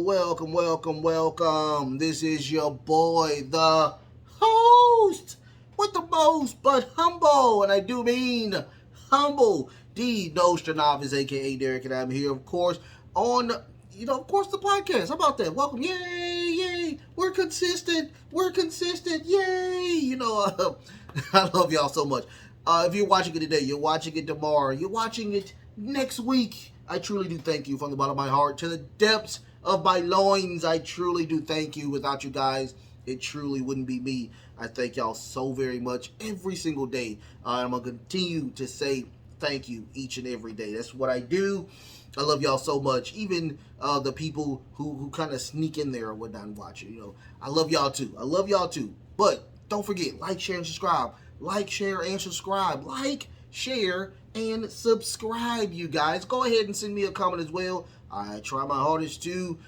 welcome. This is your boy, the host, with the most, but humble, and I do mean humble, the Nostradamus, aka Derek, and I'm here, of course, on, the podcast. How about that? Welcome, yay. We're consistent, yay. I love y'all so much. If you're watching it today, you're watching it tomorrow, you're watching it next week, I truly do thank you from the bottom of my heart to the depths of my loins. I truly do thank you. Without you guys, it truly wouldn't be me. I thank y'all so very much every single day. I'm going to continue to say thank you each and every day. That's what I do. I love y'all so much. Even the people who kind of sneak in there or whatnot and watch it. I love y'all too. But don't forget, like, share, and subscribe. Like, share, and subscribe. Like, share, and subscribe, you guys. Go ahead and send me a comment as well. I try my hardest to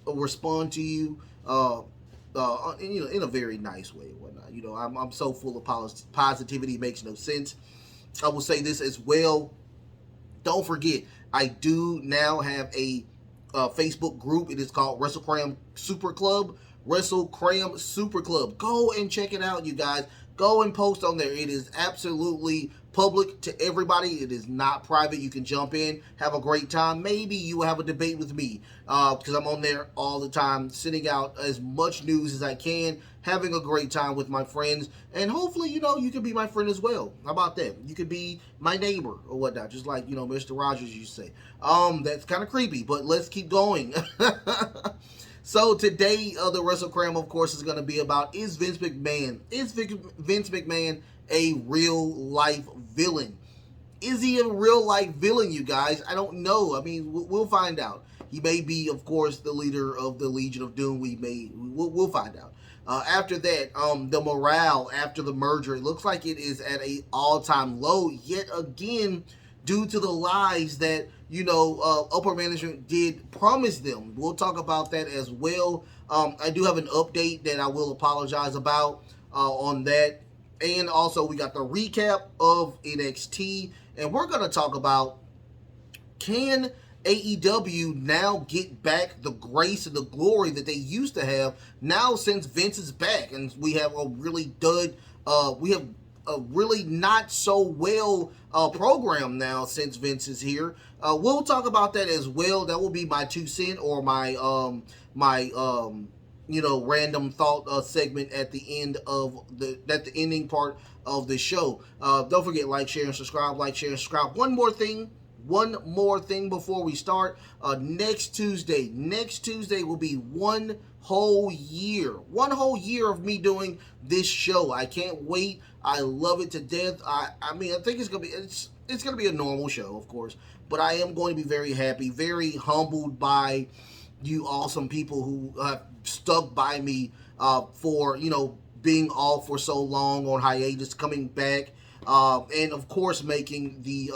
respond to you, in a very nice way and whatnot. I'm so full of positivity, it makes no sense. I will say this as well. Don't forget, I do now have a Facebook group. It is called WrestleCram Super Club. WrestleCram Super Club. Go and check it out, you guys. Go and post on there. It is absolutely public to everybody. It is not private. You can jump in, have a great time. Maybe you will have a debate with me because I'm on there all the time, sending out as much news as I can, having a great time with my friends, and hopefully, you can be my friend as well. How about that? You could be my neighbor or whatnot, just like, Mr. Rogers used to say. That's kind of creepy, but let's keep going. So today, the WrestleCram, of course, is going to be about, is Vince McMahon a real-life villain? Is he a real-life villain, you guys? I don't know. I mean, we'll find out. He may be, of course, the leader of the Legion of Doom. We'll find out. After that, the morale after the merger, it looks like it is at an all-time low yet again, due to the lies that, upper management did promise them. We'll talk about that as well. I do have an update that I will apologize about on that. And also, we got the recap of NXT. And we're going to talk about, can AEW now get back the grace and the glory that they used to have now since Vince is back? And we have a really a really not so well program now since Vince is here. We'll talk about that as well. That will be my 2 cents or my random thought segment at the end of the ending part of the show. Don't forget, like, share, and subscribe. Like, share, and subscribe. One more thing before we start. Next Tuesday will be one whole year of me doing this show. I can't wait. I love it to death. I think it's gonna be a normal show, of course, but I am going to be very happy, very humbled by you awesome people who have stuck by me for being off for so long on hiatus, coming back, and of course making the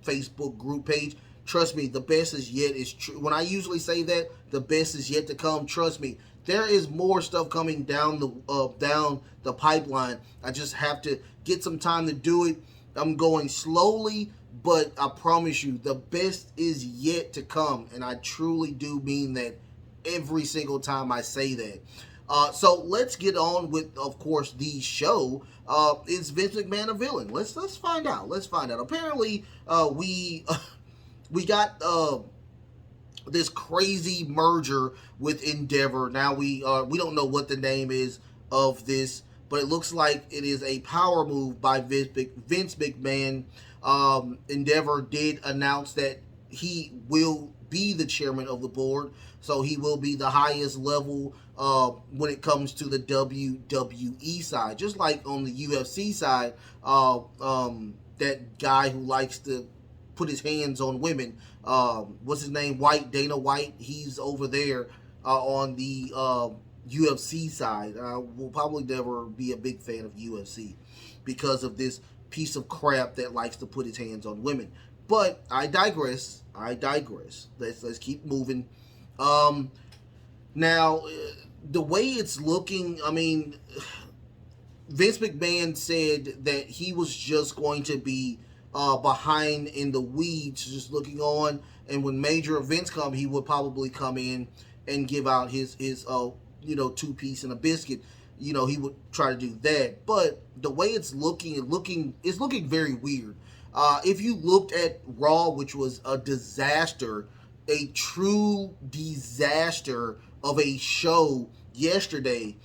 Facebook group page. Trust me, the best is yet is true. When I usually say that, the best is yet to come. Trust me, there is more stuff coming down the pipeline. I just have to get some time to do it. I'm going slowly, but I promise you, the best is yet to come, and I truly do mean that every single time I say that. So let's get on with, of course, the show. Is Vince McMahon a villain? Let's find out. Apparently, we got this crazy merger with Endeavor. Now we don't know what the name is of this, but it looks like it is a power move by Vince McMahon. Endeavor did announce that he will be the chairman of the board, so he will be the highest level when it comes to the WWE side. Just like on the UFC side, that guy who likes to put his hands on women, what's his name, Dana White, he's over there on the UFC side. I will probably never be a big fan of UFC because of this piece of crap that likes to put his hands on women. But I digress. Let's keep moving. Now, the way it's looking, I mean, Vince McMahon said that he was just going to be behind in the weeds, just looking on, and when major events come, he would probably come in and give out his two-piece and a biscuit. He would try to do that. But the way it's looking very weird. If you looked at Raw, which was a disaster, a true disaster of a show yesterday,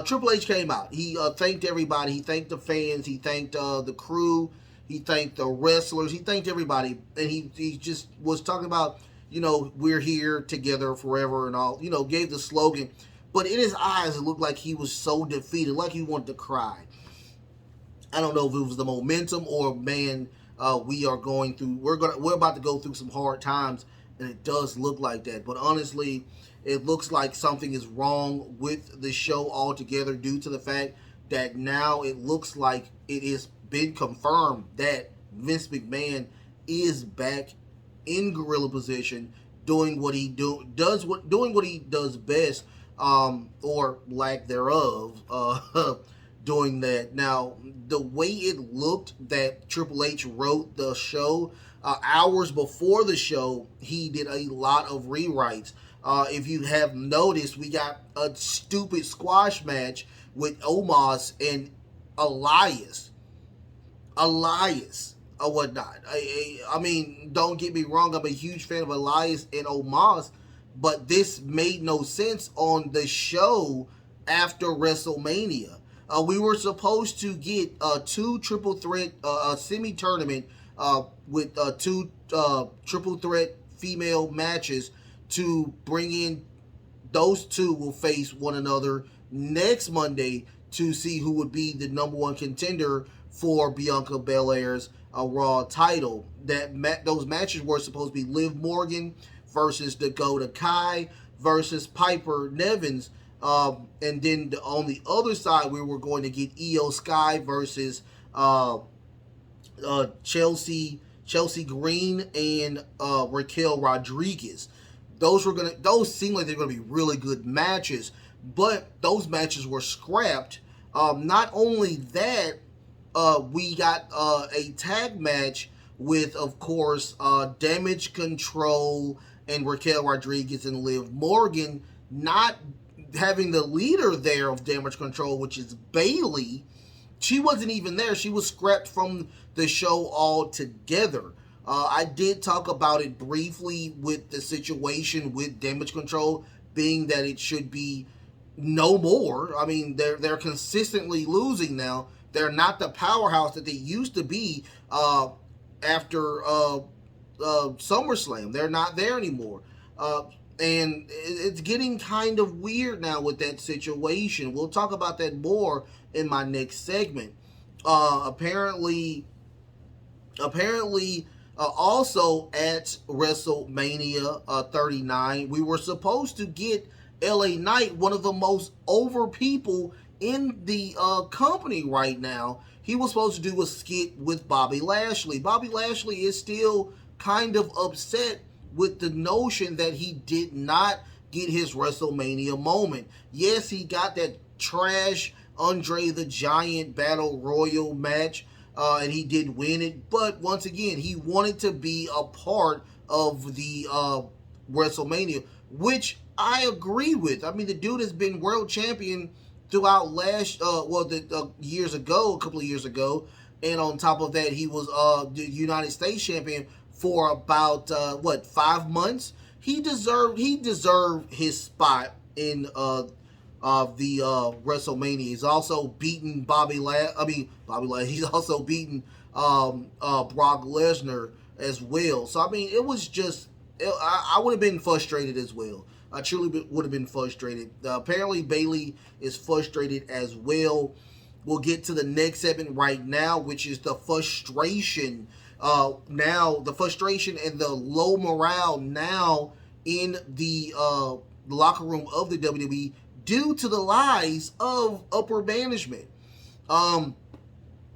Triple H came out. He thanked everybody. He thanked the fans. He thanked the crew. He thanked the wrestlers. He thanked everybody. And he just was talking about, we're here together forever and all, gave the slogan. But in his eyes, it looked like he was so defeated, like he wanted to cry. I don't know if it was the momentum or, man, we're about to go through some hard times, and it does look like that. But honestly, it looks like something is wrong with the show altogether due to the fact that now it looks like it has been confirmed that Vince McMahon is back in gorilla position, doing what he does best, or lack thereof, doing that. Now, the way it looked that Triple H wrote the show, hours before the show, he did a lot of rewrites. If you have noticed, we got a stupid squash match with Omos and Elias or whatnot. I mean, don't get me wrong, I'm a huge fan of Elias and Omos, but this made no sense on the show after WrestleMania. We were supposed to get two triple threat semi-tournament with two triple threat female matches to bring in. Those two will face one another next Monday to see who would be the number one contender for Bianca Belair's Raw title. Those matches were supposed to be Liv Morgan versus Dakota Kai versus Piper Nevins. And then on the other side, we were going to get Io Sky versus Chelsea Green and Raquel Rodriguez. Those seem like they're gonna be really good matches, but those matches were scrapped. Not only that, we got a tag match with, of course, Damage Control and Raquel Rodriguez and Liv Morgan, not having the leader there of Damage Control, which is Bayley. She wasn't even there. She was scrapped from the show altogether. I did talk about it briefly with the situation with Damage Control, being that it should be no more. I mean, they're consistently losing now. They're not the powerhouse that they used to be after SummerSlam. They're not there anymore. And it's getting kind of weird now with that situation. We'll talk about that more in my next segment. Apparently, also at WrestleMania 39, we were supposed to get LA Knight, one of the most over people in the company right now. He was supposed to do a skit with Bobby Lashley. Bobby Lashley is still kind of upset with the notion that he did not get his WrestleMania moment. Yes, he got that trash Andre the Giant Battle Royal match, and he did win it. But once again, he wanted to be a part of the WrestleMania, which I agree with. I mean, the dude has been world champion throughout years ago, a couple of years ago. And on top of that, he was the United States champion for about 5 months. He deserved his spot in the WrestleMania. He's also beaten Bobby Lashley. He's also beaten Brock Lesnar as well. So I mean, it was just I would have been frustrated as well. I truly would have been frustrated. Apparently, Bayley is frustrated as well. We'll get to the next segment right now, which is the frustration. The frustration and the low morale now in the locker room of the WWE due to the lies of upper management. Like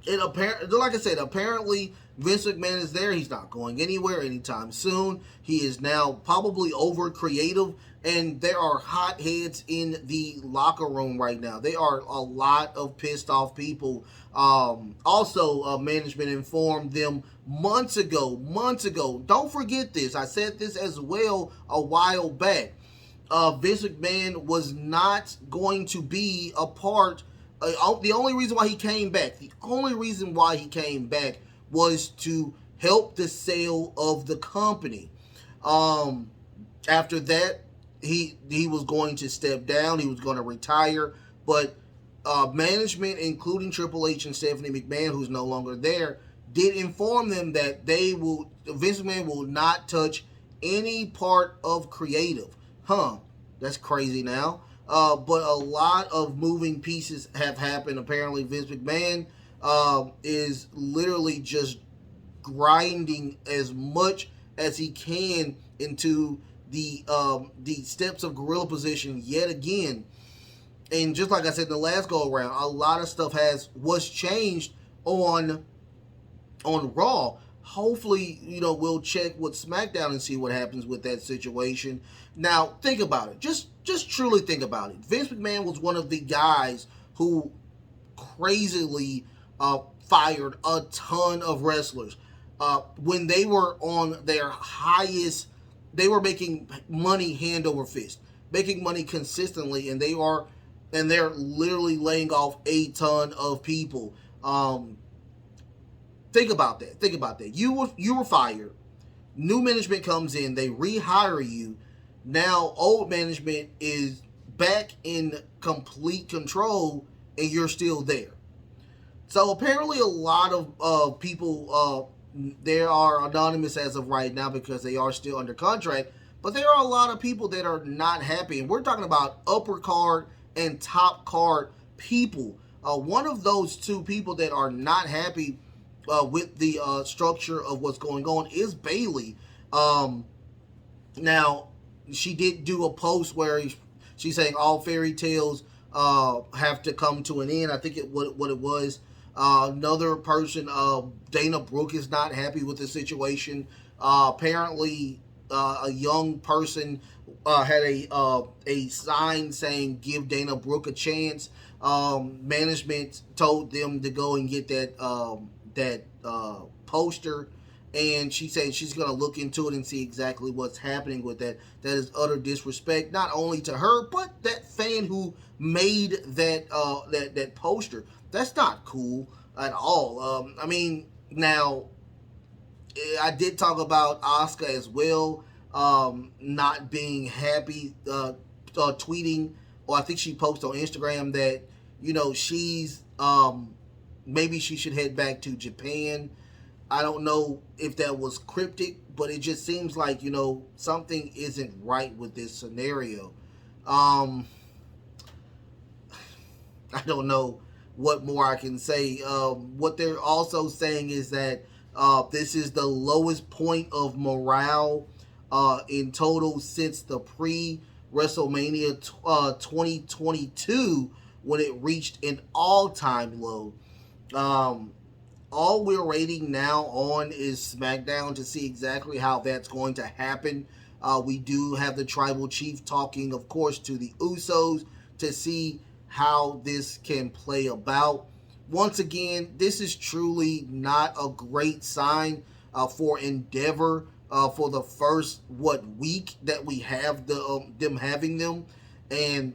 I said, apparently Vince McMahon is there. He's not going anywhere anytime soon. He is now probably over creative, and there are hot heads in the locker room right now. There are a lot of pissed off people. Also, management informed them months ago. Don't forget this. I said this as well a while back. Vince McMahon was not going to be a part. The only reason why he came back, was to help the sale of the company. Um, After that, he was going to step down. He was going to retire, but management, including Triple H and Stephanie McMahon, who's no longer there, did inform them that Vince McMahon will not touch any part of creative. That's crazy now. But a lot of moving pieces have happened. Apparently, Vince McMahon is literally just grinding as much as he can into the steps of gorilla position yet again. And just like I said in the last go around, a lot of stuff was changed on Raw. Hopefully, we'll check with SmackDown and see what happens with that situation. Now, think about it. Just truly think about it. Vince McMahon was one of the guys who crazily fired a ton of wrestlers. When they were on their highest, they were making money hand over fist, making money consistently, and they're literally laying off a ton of people. Think about that. You were fired. New management comes in. They rehire you. Now old management is back in complete control, and you're still there. So apparently, a lot of people they are anonymous as of right now because they are still under contract. But there are a lot of people that are not happy, and we're talking about upper card and top card people. One of those two people that are not happy with the structure of what's going on is Bayley. Now, she did do a post where she's saying all fairy tales have to come to an end. I think what it was. Another person, Dana Brooke, is not happy with the situation. Apparently, a young person had a sign saying "Give Dana Brooke a chance." Management told them to go and get that poster, and she said she's going to look into it and see exactly what's happening with that. That is utter disrespect, not only to her but that fan who made that poster. That's not cool at all. Now I did talk about Asuka as well, not being happy, tweeting, or I think she posted on Instagram that she's maybe she should head back to Japan. I don't know if that was cryptic, but it just seems like something isn't right with this scenario. I don't know what more I can say. What they're also saying is that this is the lowest point of morale in total since the pre-WrestleMania 2022 when it reached an all-time low. All we're waiting now on is SmackDown to see exactly how that's going to happen. We do have the Tribal Chief talking, of course, to the Usos to see how this can play about. Once again, this is truly not a great sign for Endeavor for the first week that we have them having them. And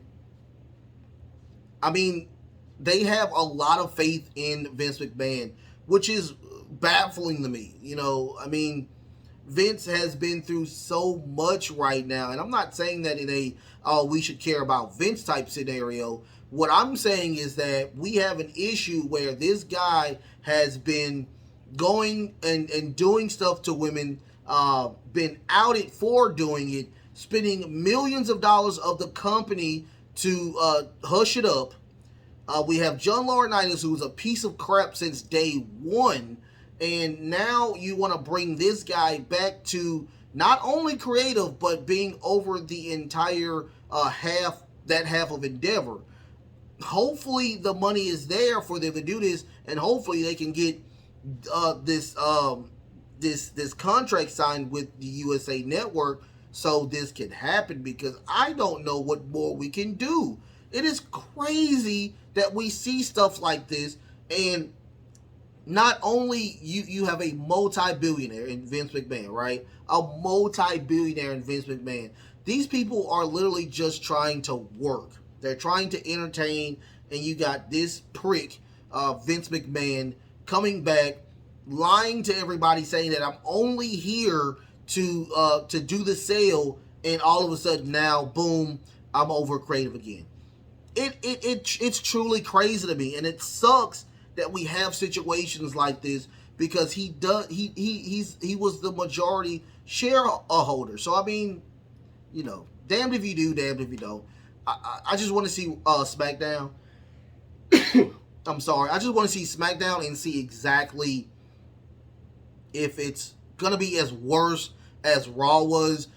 they have a lot of faith in Vince McMahon, which is baffling to me. Vince has been through so much right now, and I'm not saying that in a we should care about Vince type scenario. What I'm saying is that we have an issue where this guy has been going and doing stuff to women, been outed for doing it, spending millions of dollars of the company to hush it up. We have John Laurinaitis, who's a piece of crap since day one, and now you want to bring this guy back to not only creative, but being over the entire half of Endeavor. Hopefully the money is there for them to do this, and hopefully they can get this contract signed with the USA Network so this can happen, because I don't know what more we can do. It is crazy that we see stuff like this, and not only you have a multi-billionaire in Vince McMahon, right? A multi-billionaire in Vince McMahon These people are literally just trying to work. They're trying to entertain, and you got this prick, Vince McMahon, coming back, lying to everybody, saying that I'm only here to do the sale, and all of a sudden now, boom, I'm over creative again. It's truly crazy to me, and it sucks that we have situations like this because he was the majority shareholder. So I mean, damned if you do, damned if you don't. I just want to see SmackDown. I'm sorry. I just want to see SmackDown and see exactly if it's gonna be as worse as Raw was.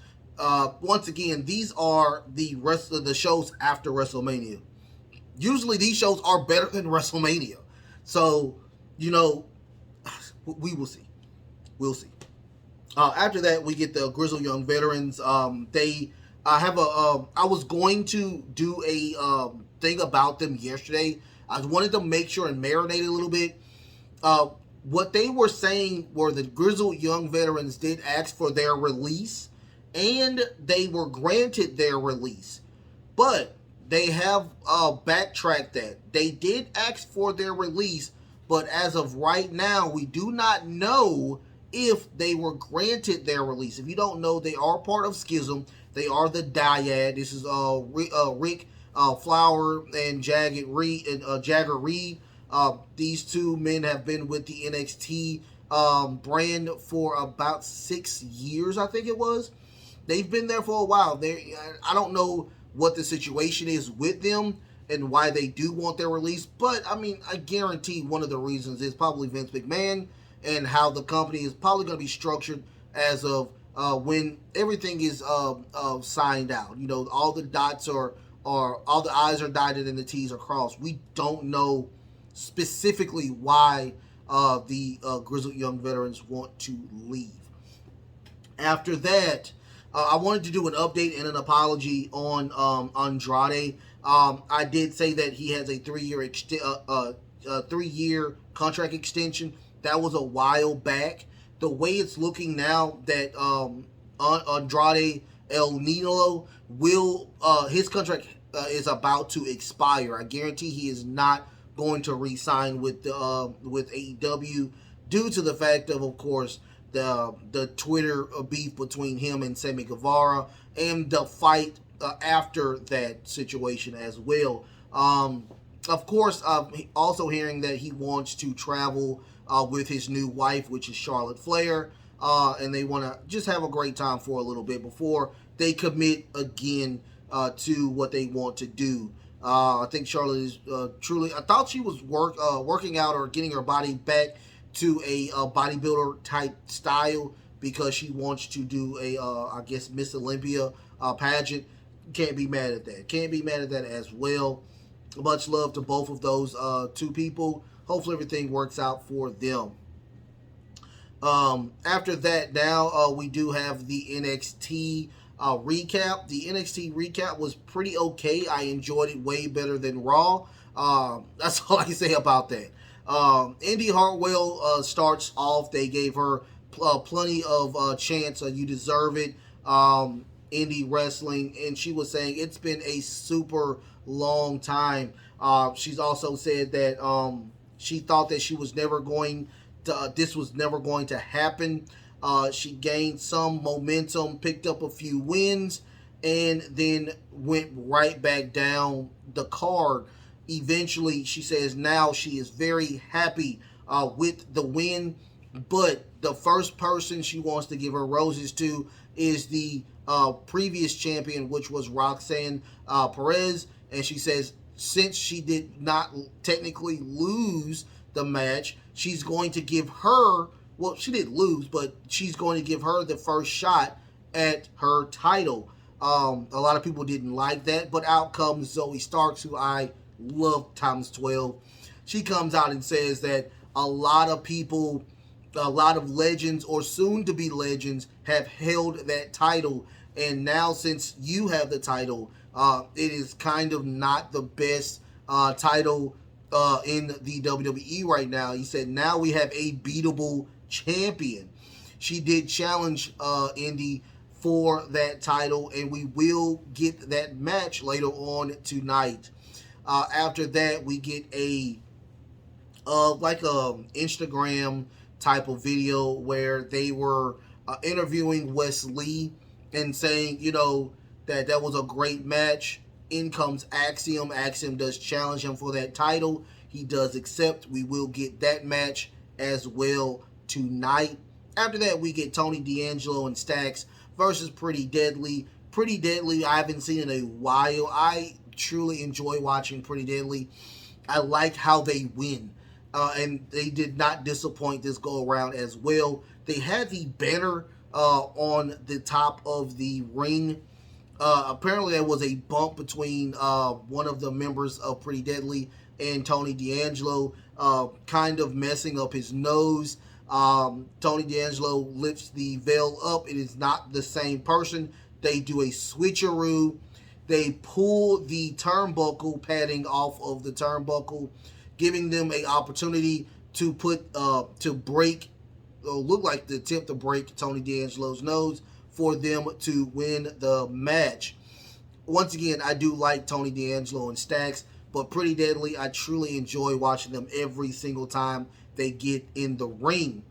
Once again, these are the rest of the shows after WrestleMania. Usually these shows are better than WrestleMania. So, we will see. We'll see. After that, we get the Grizzled Young Veterans. I was going to do a thing about them yesterday. I wanted to make sure and marinate a little bit. What they were saying were the Grizzled Young Veterans did ask for their release, and they were granted their release. But they have backtracked that. They did ask for their release, but as of right now, we do not know if they were granted their release. If you don't know, they are part of Schism. They are the Dyad. This is Rick Flower and Jagger Reed. These two men have been with the NXT brand for about 6 years, I think it was. They've been there for a while. I don't know what the situation is with them and why they do want their release, but I mean, I guarantee one of the reasons is probably Vince McMahon and how the company is probably going to be structured as of when everything is signed out. All the dots are all the I's are dotted and the T's are crossed. We don't know specifically why the Grizzled Young Veterans want to leave. After that, I wanted to do an update and an apology on Andrade. I did say that he has a 3-year contract extension. That was a while back. The way it's looking now that Andrade El Nino his contract is about to expire. I guarantee he is not going to re-sign with AEW due to the fact of course, the Twitter beef between him and Sammy Guevara and the fight after that situation as well. Of course, also hearing that he wants to travel with his new wife, which is Charlotte Flair, and they want to just have a great time for a little bit before they commit again to what they want to do. I think Charlotte is truly. I thought she was working out or getting her body back to a bodybuilder type style because she wants to do I guess Miss Olympia pageant. Can't be mad at that. Can't be mad at that as well. Much love to both of those two people. Hopefully everything works out for them. After that, now we do have the NXT recap. The NXT recap was pretty okay. I enjoyed it way better than Raw. That's all I can say about that. Indy Hartwell starts off. They gave her plenty of chance. You deserve it. Indie wrestling, and she was saying it's been a super long time. She's also said that she thought that this was never going to happen. She gained some momentum, picked up a few wins, and then went right back down the card. Eventually, she says now she is very happy with the win, but the first person she wants to give her roses to is the previous champion, which was Roxanne Perez, and she says since she did not technically lose the match, she's going to give her, well, she did lose, but she's going to give her the first shot at her title. A lot of people didn't like that, but out comes Zoe Starks, who I love times 12. She comes out and says that a lot of people, a lot of legends or soon to be legends have held that title, and now since you have the title, it is kind of not the best title in the WWE right now. He said now we have a beatable champion. She did challenge Indy for that title, and we will get that match later on tonight. After that, we get a like a Instagram type of video where they were interviewing Wes Lee and saying, that was a great match. In comes Axiom. Axiom does challenge him for that title. He does accept. We will get that match as well tonight. After that, we get Tony D'Angelo and Stacks versus Pretty Deadly. Pretty Deadly, I haven't seen in a while. I truly enjoy watching Pretty Deadly. I like how they win. And they did not disappoint this go around as well. They had the banner on the top of the ring. Apparently there was a bump between one of the members of Pretty Deadly and Tony D'Angelo, kind of messing up his nose. Tony D'Angelo lifts the veil up. It is not the same person. They do a switcheroo. They pull the turnbuckle padding off of the turnbuckle, giving them an opportunity to break, look like the attempt to break Tony D'Angelo's nose for them to win the match. Once again, I do like Tony D'Angelo and Stacks, but Pretty Deadly, I truly enjoy watching them every single time they get in the ring.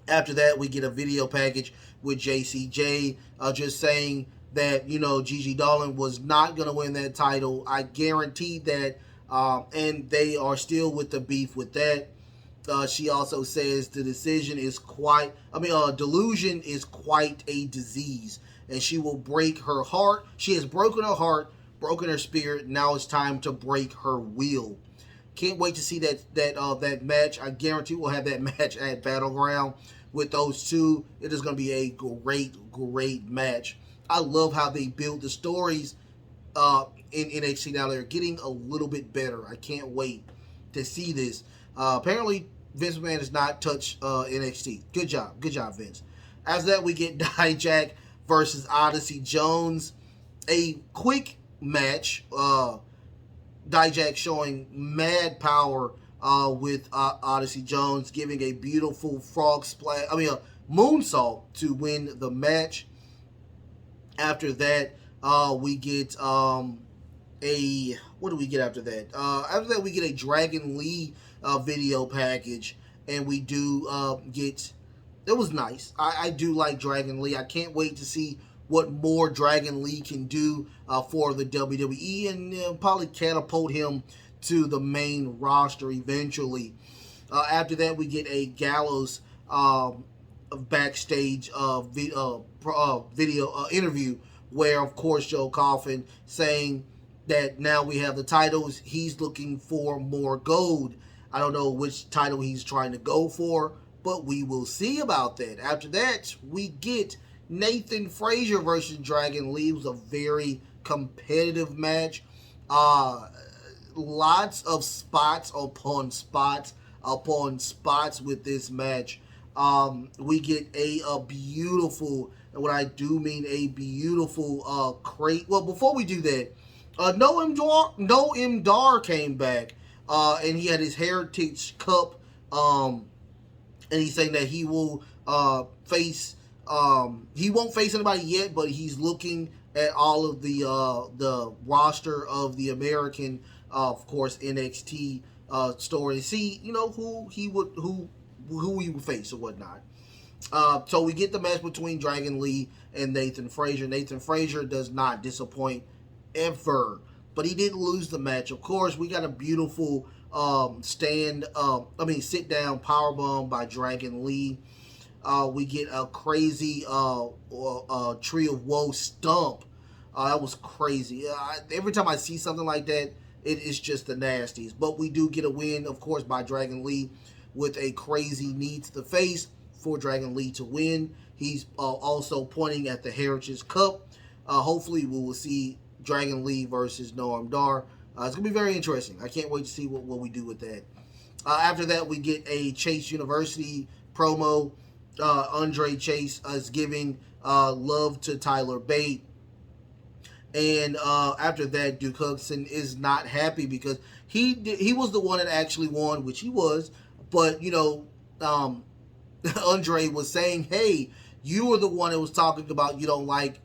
After that, we get a video package with JCJ just saying that, Gigi Dolan was not going to win that title. I guaranteed that, and they are still with the beef with that. She also says the delusion is quite a disease, and she will break her heart. She has broken her heart, broken her spirit. Now it's time to break her will. Can't wait to see that match. I guarantee we'll have that match at Battleground with those two. It is going to be a great match. I love how they build the stories in NXT. Now they're getting a little bit better. I can't wait to see this. Apparently, Vince McMahon has not touched NXT. Good job, Vince. After that, we get Dijak versus Odyssey Jones. A quick match. Dijak showing mad power with Odyssey Jones, giving a beautiful frog splash. A moonsault to win the match. After that, we get what do we get after that? After that, we get a Dragon Lee video package, and we do get. It was nice. I do like Dragon Lee. I can't wait to see what more Dragon Lee can do for the WWE, and probably catapult him to the main roster eventually. After that, we get a Gallows backstage video interview where, of course, Joe Coffin saying that now we have the titles. He's looking for more gold. I don't know which title he's trying to go for, but we will see about that. After that, we get Nathan Frazier versus Dragon Lee. It was a very competitive match. Lots of spots upon spots with this match. We get a beautiful, and what I do mean a beautiful crate. Well, before we do that, Noam Dar came back, and he had his Heritage Cup, and he's saying that he will he won't face anybody yet, but he's looking at all of the roster of the American, of course, NXT story to see, who he would face or whatnot. So we get the match between Dragon Lee and Nathan Frazier. Nathan Frazier does not disappoint ever, but he did lose the match. Of course, we got a beautiful sit down powerbomb by Dragon Lee. We get a crazy Tree of Woe stomp. That was crazy. Every time I see something like that, it is just the nasties. But we do get a win, of course, by Dragon Lee with a crazy knee to the face for Dragon Lee to win. He's also pointing at the Heritage Cup. Hopefully, we will see Dragon Lee versus Noam Dar. It's going to be very interesting. I can't wait to see what we do with that. After that, we get a Chase University promo. Andre Chase is giving love to Tyler Bate. And after that, Duke Hudson is not happy because he was the one that actually won, which he was. But, Andre was saying, hey, You were the one that was talking about you don't like,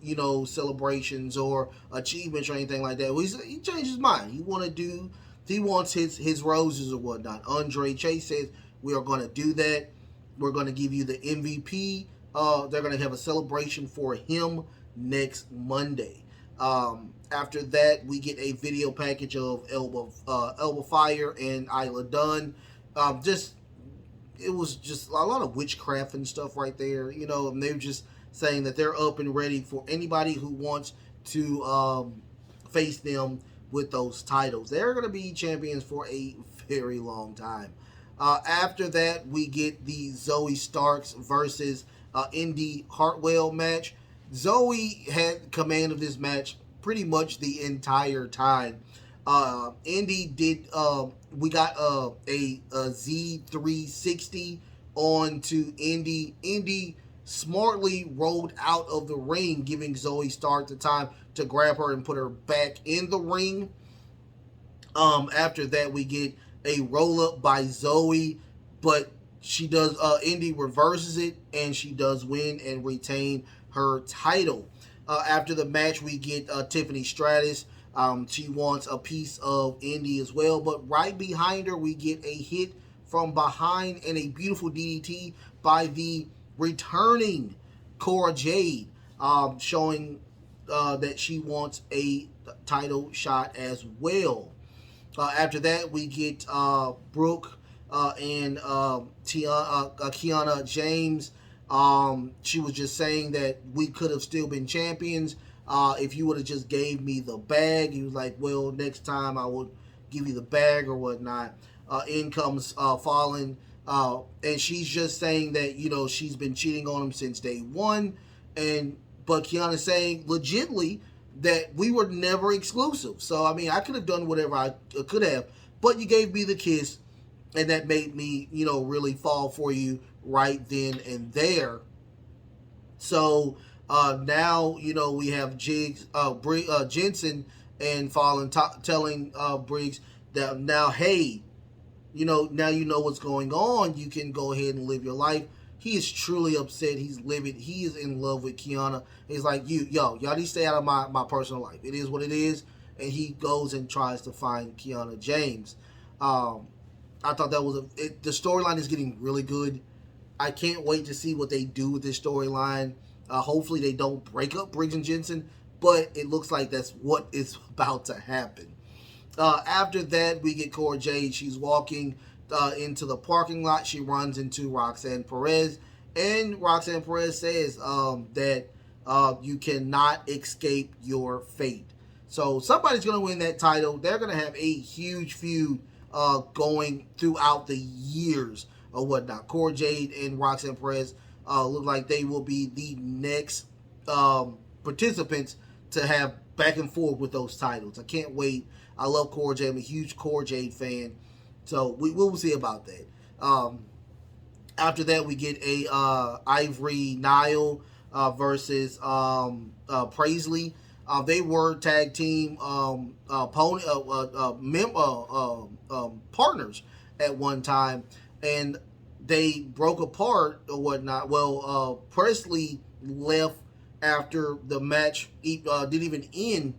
celebrations or achievements or anything like that. Well, he changed his mind. He wants his roses or whatnot. Andre Chase says we are going to do that. We're going to give you the MVP. They're going to have a celebration for him next Monday. After that, we get a video package of Elba Fire and Isla Dunn. It was just a lot of witchcraft and stuff right there, and they're just saying that they're up and ready for anybody who wants to face them with those titles. They're going to be champions for a very long time. After that, we get the Zoe Starks versus Indy Hartwell match. Zoe had command of this match pretty much the entire time. Indy did. We got a Z360 onto Indy. Indy smartly rolled out of the ring, giving Zoe Stark the time to grab her and put her back in the ring. After that, we get a roll up by Zoe, but she does. Indy reverses it, and she does win and retain her title. After the match, we get Tiffany Stratus. She wants a piece of Indy as well, but right behind her, we get a hit from behind and a beautiful DDT by the returning Cora Jade, showing that she wants a title shot as well. After that, we get Brooke and Kiana James. She was just saying that we could have still been champions if you would have just gave me the bag. He was like, well, next time I will give you the bag or whatnot. In comes Fallon, and she's just saying that, she's been cheating on him since day one. But Kiana's saying legitly that we were never exclusive. So, I mean, I could have done whatever I could have, but you gave me the kiss, and that made me, really fall for you right then and there. So, now, we have Jensen and Fallon telling Briggs that now, hey, now you know what's going on. You can go ahead and live your life. He is truly upset. He's livid. He is in love with Kiana. He's like, y'all need to stay out of my personal life. It is what it is. And he goes and tries to find Kiana James. I thought that was the storyline is getting really good. I can't wait to see what they do with this storyline. Hopefully they don't break up Briggs and Jensen, but it looks like that's what is about to happen. After that, we get Cora Jade. She's walking into the parking lot. She runs into Roxanne Perez, and Roxanne Perez says that you cannot escape your fate. So somebody's going to win that title. They're going to have a huge feud going throughout the years or whatnot. Cora Jade and Roxanne Perez look like they will be the next participants to have back and forth with those titles. I can't wait. I love Cora Jade. I'm a huge Cora Jade fan. So we will see about that. After that, we get a Ivory Nile versus Paisley. They were tag team partners at one time, and they broke apart or whatnot. Well, Presley left after the match didn't even end,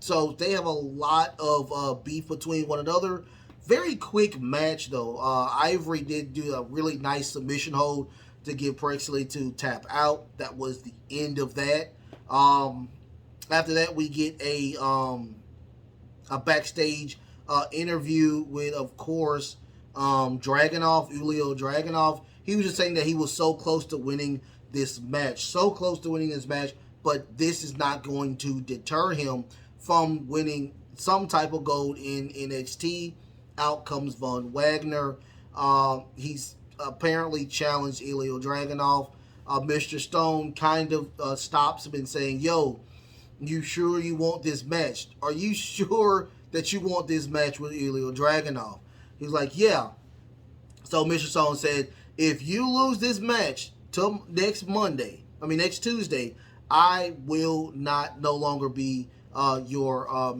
so they have a lot of beef between one another. Very quick match though. Ivory did do a really nice submission hold to give Presley to tap out. That was the end of that. After that, we get a backstage interview with, of course, Dragunov, Julio Dragunov. He was just saying that he was so close to winning this match. But this is not going to deter him from winning some type of gold in NXT. Out comes Von Wagner. He's apparently challenged Julio Dragunov. Mr. Stone kind of stops him and saying, yo, you sure you want this match? Are you sure that you want this match with Julio Dragunov? He's like, yeah. So Mr. Stone said, if you lose this match till next Tuesday, I will no longer be your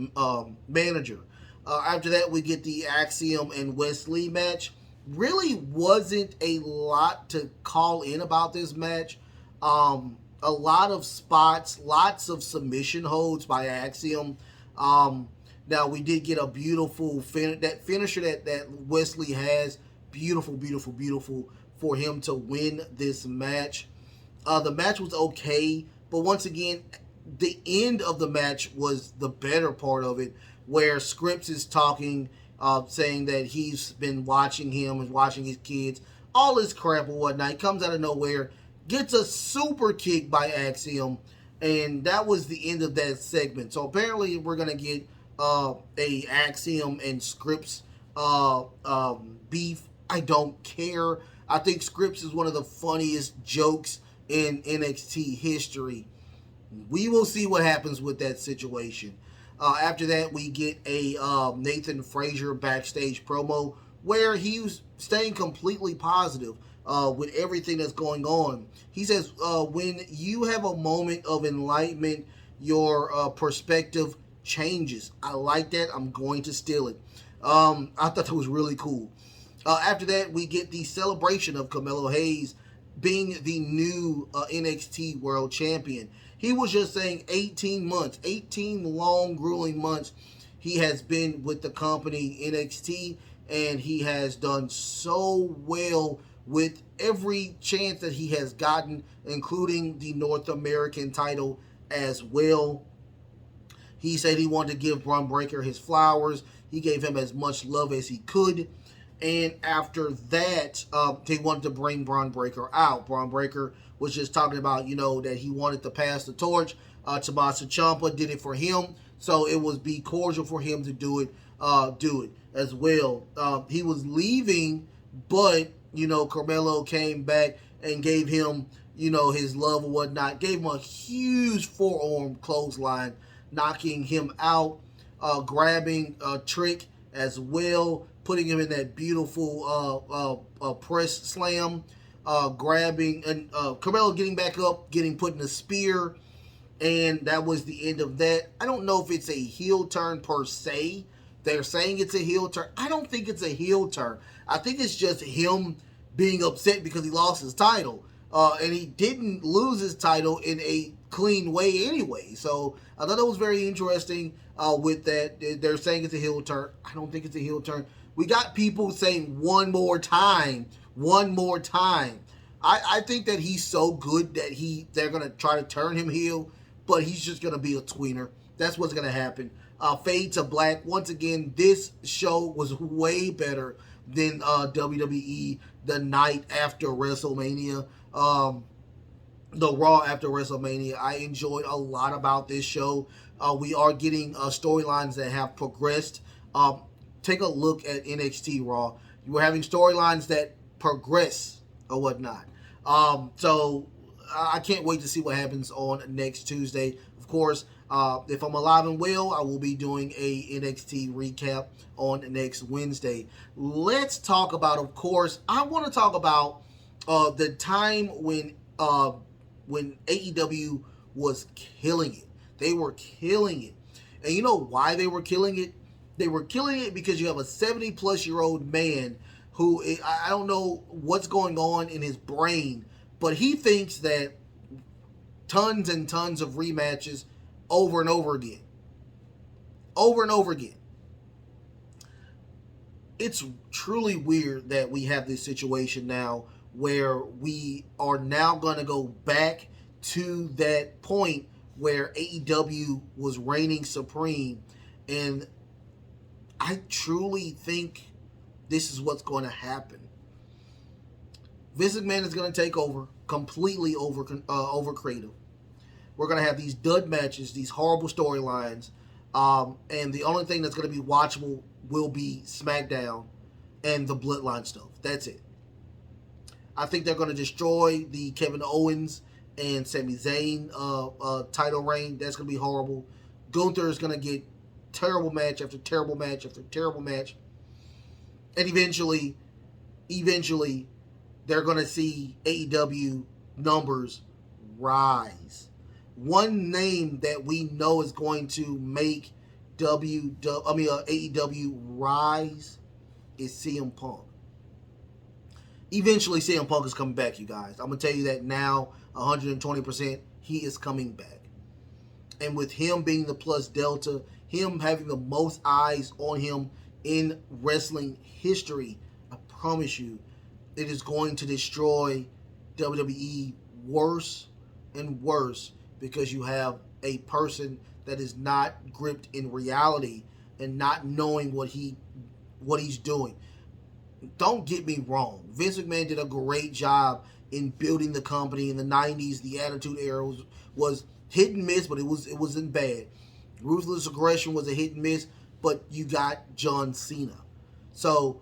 manager. After that, we get the Axiom and Wes Lee match. Really wasn't a lot to call in about this match. A lot of spots, lots of submission holds by Axiom. Now we did get a beautiful that finisher that Wesley has. Beautiful, beautiful, beautiful for him to win this match. The match was okay, but once again, the end of the match was the better part of it, where Scripps is talking, saying that he's been watching him and watching his kids, all this crap and whatnot. He comes out of nowhere, gets a super kick by Axiom, and that was the end of that segment. So apparently we're going to get a Axiom and Scripps beef. I don't care. I think Scripps is one of the funniest jokes in NXT history. We will see what happens with that situation. After that, we get a Nathan Frazier backstage promo where he was staying completely positive with everything that's going on. He says, when you have a moment of enlightenment, your perspective changes. I like that. I'm going to steal it. I thought that was really cool. After that, we get the celebration of Carmelo Hayes being the new NXT World Champion. He was just saying 18 months, 18 long, grueling months he has been with the company NXT, and he has done so well with every chance that he has gotten, including the North American title as well. He said he wanted to give Bron Breakker his flowers. He gave him as much love as he could. And after that, they wanted to bring Bron Breakker out. Bron Breakker was just talking about, that he wanted to pass the torch. Tommaso Ciampa did it for him, so it was be cordial for him to do it as well. He was leaving, but Carmelo came back and gave him, his love or whatnot. Gave him a huge forearm clothesline, knocking him out, grabbing Trick as well, putting him in that beautiful press slam, grabbing, and Carmelo getting back up, getting put in a spear, and that was the end of that. I don't know if it's a heel turn per se. They're saying it's a heel turn. I don't think it's a heel turn. I think it's just him being upset because he lost his title. And he didn't lose his title in a clean way anyway. So I thought that was very interesting with that. They're saying it's a heel turn. I don't think it's a heel turn. We got people saying one more time. I think that he's so good that they're going to try to turn him heel, but he's just going to be a tweener. That's what's going to happen. Fade to Black. Once again, this show was way better than WWE the night after WrestleMania. The Raw after WrestleMania. I enjoyed a lot about this show. We are getting storylines that have progressed. Take a look at NXT Raw. We're having storylines that progress or whatnot. So I can't wait to see what happens on next Tuesday. Of course, if I'm alive and well, I will be doing a NXT recap on next Wednesday. Let's talk about, of course, I want to talk about the time when AEW was killing it. They were killing it. And you know why they were killing it? They were killing it because you have a 70-plus-year-old man who, I don't know what's going on in his brain, but he thinks that tons and tons of rematches over and over again. Over and over again. It's truly weird that we have this situation now where we are now going to go back to that point where AEW was reigning supreme. And I truly think this is what's going to happen. Vince McMahon is going to take over, completely over creative. We're going to have these dud matches, these horrible storylines, and the only thing that's going to be watchable will be SmackDown and the Bloodline stuff. That's it. I think they're going to destroy the Kevin Owens and Sami Zayn title reign. That's going to be horrible. Gunther is going to get terrible match after terrible match after terrible match. And eventually, they're going to see AEW numbers rise. One name that we know is going to make AEW rise is CM Punk. Eventually, CM Punk is coming back, you guys. I'm going to tell you that now, 120%, he is coming back. And with him being the plus delta, him having the most eyes on him in wrestling history, I promise you, it is going to destroy WWE worse and worse, because you have a person that is not gripped in reality and not knowing what he's doing. Don't get me wrong. Vince McMahon did a great job in building the company in the 90s. The Attitude Era was hit and miss, but it wasn't bad. Ruthless Aggression was a hit and miss, but you got John Cena. So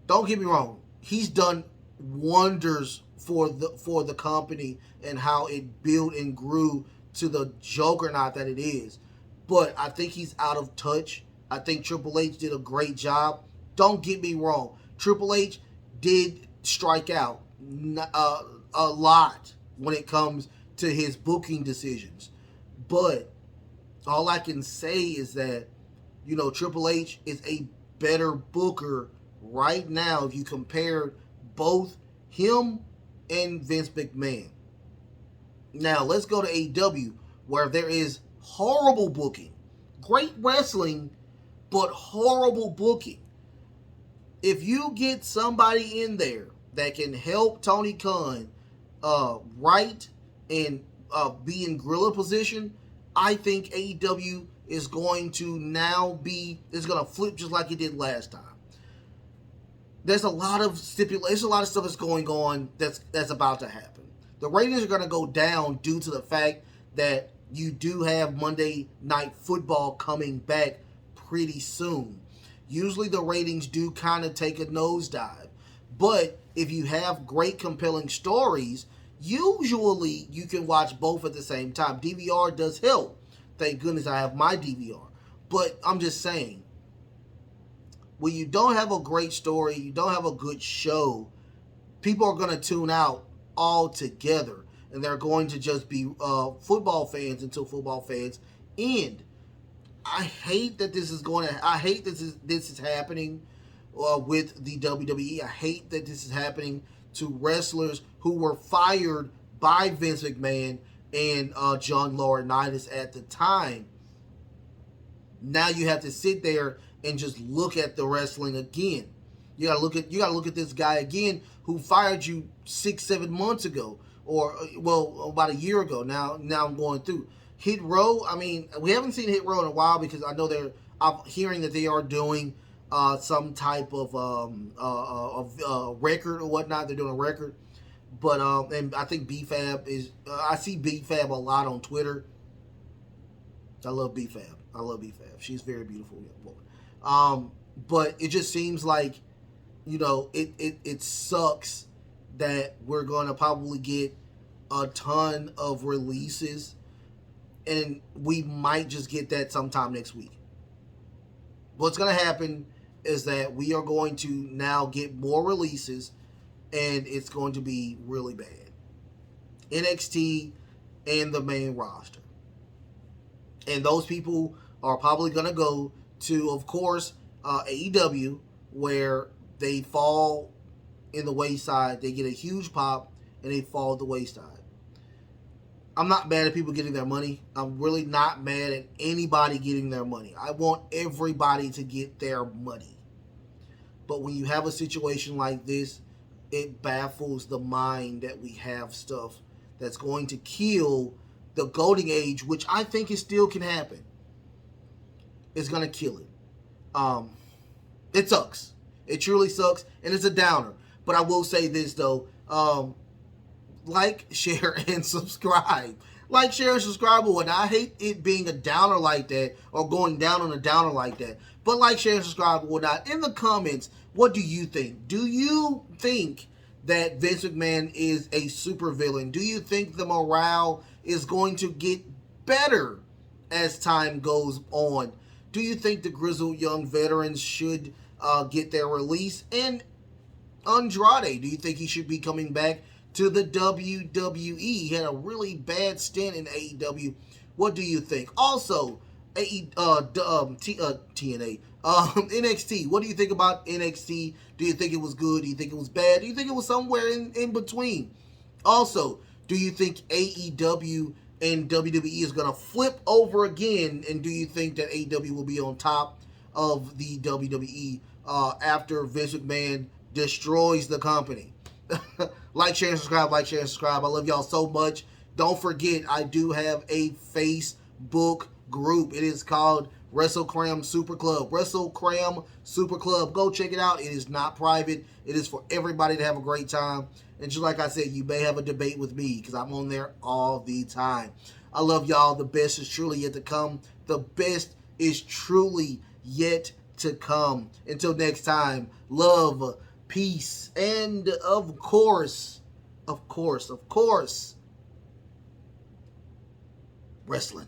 don't get me wrong. He's done wonders for the company and how it built and grew to the juggernaut that it is. But I think he's out of touch. I think Triple H did a great job. Don't get me wrong. Triple H did strike out a lot when it comes to his booking decisions. But all I can say is that, Triple H is a better booker right now if you compare both him and Vince McMahon. Now, let's go to AEW, where there is horrible booking. Great wrestling, but horrible booking. If you get somebody in there that can help Tony Khan write and be in gorilla position, I think AEW is going to now is going to flip just like it did last time. There's a lot of stipulations, a lot of stuff that's going on that's about to happen. The ratings are going to go down due to the fact that you do have Monday Night Football coming back pretty soon. Usually the ratings do kind of take a nosedive. But if you have great compelling stories, usually you can watch both at the same time. DVR does help. Thank goodness I have my DVR. But I'm just saying, when you don't have a great story, you don't have a good show, people are going to tune out altogether. And they're going to just be football fans until football fans end. I hate that this is this is happening with the WWE. I hate that this is happening to wrestlers who were fired by Vince McMahon and John Laurinaitis at the time. Now you have to sit there and just look at the wrestling again. You gotta look at this guy again who fired you 6-7 months ago, or about a year ago. Now I'm going through. Hit Row, I mean, we haven't seen Hit Row in a while because I know I'm hearing that they are doing some type of record or whatnot. They're doing a record. But, and I think B-Fab I see B-Fab a lot on Twitter. I love B-Fab. She's a very beautiful young woman. But it just seems like, it sucks that we're going to probably get a ton of releases. And we might just get that sometime next week. What's going to happen is that we are going to now get more releases, and it's going to be really bad. NXT and the main roster. And those people are probably going to go to, of course, AEW, where they fall in the wayside. They get a huge pop, and they fall at the wayside. I'm not mad at people getting their money. I'm really not mad at anybody getting their money. I want everybody to get their money. But when you have a situation like this, it baffles the mind that we have stuff that's going to kill the golden age, which I think it still can happen. It's going to kill it. It sucks. It truly sucks, and it's a downer. But I will say this, though. Like, share, and subscribe. Like, share, and subscribe. And I hate it being a downer like that, or going down on a downer like that. But like, share, and subscribe and whatnot. In the comments, what do you think? Do you think that Vince McMahon is a supervillain? Do you think the morale is going to get better as time goes on? Do you think the grizzled young veterans should get their release? And Andrade, do you think he should be coming back to the WWE? He had a really bad stint in AEW. What do you think? Also, TNA, NXT. What do you think about NXT? Do you think it was good? Do you think it was bad? Do you think it was somewhere in between? Also, do you think AEW and WWE is going to flip over again? And do you think that AEW will be on top of the WWE after Vince McMahon destroys the company? Like, share, and subscribe. Like, share, and subscribe. I love y'all so much. Don't forget, I do have a Facebook group. It is called WrestleCram Super Club. WrestleCram Super Club. Go check it out. It is not private. It is for everybody to have a great time. And just like I said, you may have a debate with me because I'm on there all the time. I love y'all. The best is truly yet to come. The best is truly yet to come. Until next time, love, peace, and of course, wrestling.